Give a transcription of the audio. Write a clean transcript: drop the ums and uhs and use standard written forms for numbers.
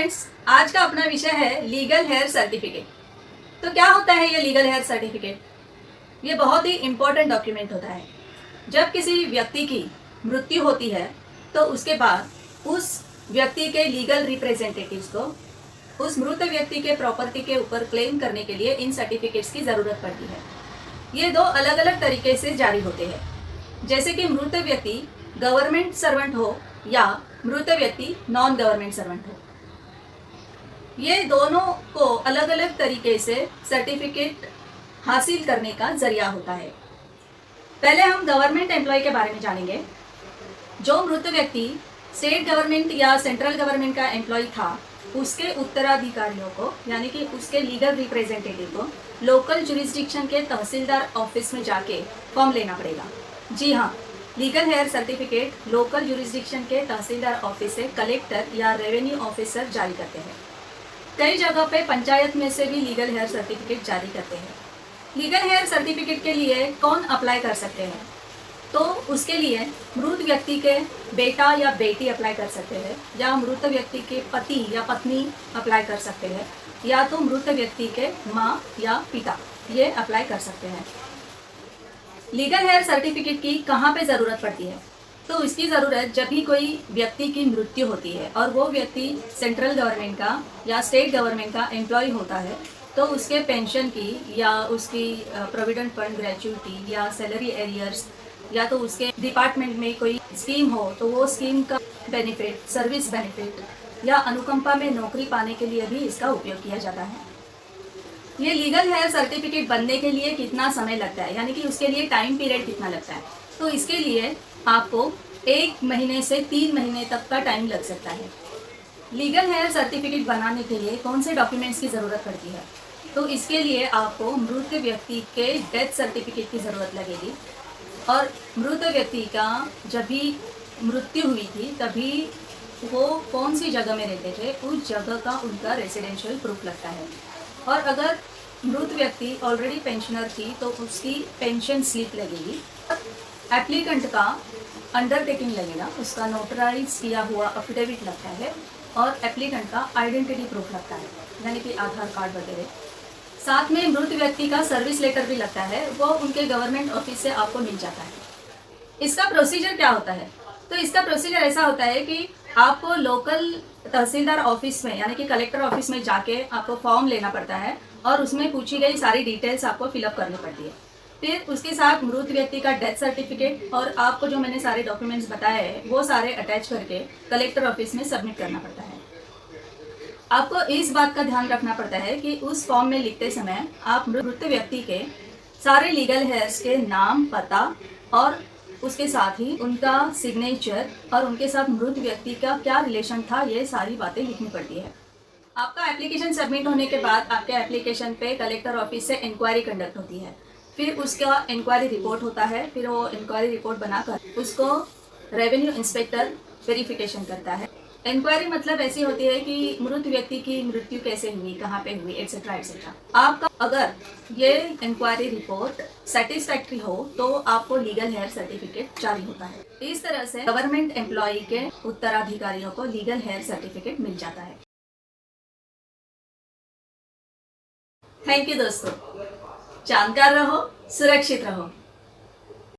Friends, आज का अपना विषय है लीगल हेयर सर्टिफिकेट। तो क्या होता है ये लीगल हेयर सर्टिफिकेट? ये बहुत ही इम्पोर्टेंट डॉक्यूमेंट होता है। जब किसी व्यक्ति की मृत्यु होती है तो उसके बाद उस व्यक्ति के लीगल रिप्रेजेंटेटिव्स को उस मृत व्यक्ति के प्रॉपर्टी के ऊपर क्लेम करने के लिए इन सर्टिफिकेट्स की ज़रूरत पड़ती है। ये दो अलग अलग तरीके से जारी होते हैं, जैसे कि मृत व्यक्ति गवर्नमेंट सर्वेंट हो या मृत व्यक्ति नॉन गवर्नमेंट सर्वेंट हो। ये दोनों को अलग अलग तरीके से सर्टिफिकेट हासिल करने का जरिया होता है। पहले हम गवर्नमेंट एम्प्लॉय के बारे में जानेंगे। जो मृत व्यक्ति स्टेट गवर्नमेंट या सेंट्रल गवर्नमेंट का एम्प्लॉय था, उसके उत्तराधिकारियों को यानी कि उसके लीगल रिप्रेजेंटेटिव को लोकल जुरिस्डिक्शन के तहसीलदार ऑफिस में जाके फॉर्म लेना पड़ेगा। जी हाँ, legal heir certificate local jurisdiction के तहसीलदार ऑफिस से कलेक्टर या रेवेन्यू ऑफिसर जारी करते हैं। कई जगह पे पंचायत में से भी लीगल हेयर सर्टिफिकेट जारी करते हैं। लीगल हेयर सर्टिफिकेट के लिए कौन अप्लाई कर सकते हैं? तो उसके लिए मृत व्यक्ति के बेटा या बेटी अप्लाई कर सकते हैं, या मृत व्यक्ति के पति या पत्नी अप्लाई कर सकते हैं, या तो मृत व्यक्ति के माँ या पिता ये अप्लाई कर सकते हैं। लीगल हेयर सर्टिफिकेट की कहाँ पे ज़रूरत पड़ती है? तो इसकी ज़रूरत जब भी कोई व्यक्ति की मृत्यु होती है और वो व्यक्ति सेंट्रल गवर्नमेंट का या स्टेट गवर्नमेंट का एम्प्लॉय होता है, तो उसके पेंशन की या उसकी प्रोविडेंट फंड ग्रेच्युटी या सैलरी एरियर्स या तो उसके डिपार्टमेंट में कोई स्कीम हो तो वो स्कीम का बेनिफिट, सर्विस बेनिफिट या अनुकंपा में नौकरी पाने के लिए भी इसका उपयोग किया जाता है। ये लीगल हेयर सर्टिफिकेट बनने के लिए कितना समय लगता है, यानी कि उसके लिए टाइम पीरियड कितना लगता है? तो इसके लिए आपको 1 महीने से 3 महीने तक का टाइम लग सकता है। लीगल हेयर सर्टिफिकेट बनाने के लिए कौन से डॉक्यूमेंट्स की ज़रूरत पड़ती है? तो इसके लिए आपको मृत व्यक्ति के डेथ सर्टिफिकेट की ज़रूरत लगेगी, और मृत व्यक्ति का जब भी मृत्यु हुई थी तभी वो कौन सी जगह में रहते थे उस जगह का उनका रेजिडेंशियल प्रूफ लगता है। और अगर मृत व्यक्ति ऑलरेडी पेंशनर थी तो उसकी पेंशन स्लिप लगेगी। एप्लीकेंट का अंडरटेकिंग लगेगा, उसका नोटराइज किया हुआ अफिडेविट लगता है, और एप्लीकेंट का आइडेंटिटी प्रूफ लगता है, यानी कि आधार कार्ड वगैरह। साथ में मृत व्यक्ति का सर्विस लेटर भी लगता है, वो उनके गवर्नमेंट ऑफिस से आपको मिल जाता है। इसका प्रोसीजर क्या होता है? तो इसका प्रोसीजर ऐसा होता है कि आपको लोकल तहसीलदार ऑफिस में यानी कि कलेक्टर ऑफिस में जाके आपको फॉर्म लेना पड़ता है, और उसमें पूछी गई सारी डिटेल्स आपको फिलअप करनी पड़ती है। फिर उसके साथ मृत व्यक्ति का डेथ सर्टिफिकेट और आपको जो मैंने सारे डॉक्यूमेंट्स बताए हैं वो सारे अटैच करके कलेक्टर ऑफिस में सबमिट करना पड़ता है। आपको इस बात का ध्यान रखना पड़ता है कि उस फॉर्म में लिखते समय आप मृत व्यक्ति के सारे लीगल हेयर्स के नाम, पता और उसके साथ ही उनका सिग्नेचर और उनके साथ मृत व्यक्ति का क्या रिलेशन था, ये सारी बातें लिखनी पड़ती है। आपका एप्लीकेशन सबमिट होने के बाद आपके एप्लीकेशन पे कलेक्टर ऑफिस से इंक्वायरी कंडक्ट होती है। फिर उसका इंक्वायरी रिपोर्ट होता है। फिर वो इंक्वायरी रिपोर्ट बनाकर उसको रेवेन्यू इंस्पेक्टर वेरिफिकेशन करता है। इंक्वायरी मतलब ऐसी होती है कि मृत व्यक्ति की मृत्यु कैसे हुई, कहाँ पे हुई, एटसेट्रा एटसेट्रा। आपका अगर ये इंक्वायरी रिपोर्ट सेटिस्फैक्ट्री हो तो आपको लीगल हेयर सर्टिफिकेट जारी होता है। इस तरह से गवर्नमेंट एम्प्लॉय के उत्तराधिकारियों को लीगल हेयर सर्टिफिकेट मिल जाता है। थैंक यू दोस्तों। जानकार रहो, सुरक्षित रहो।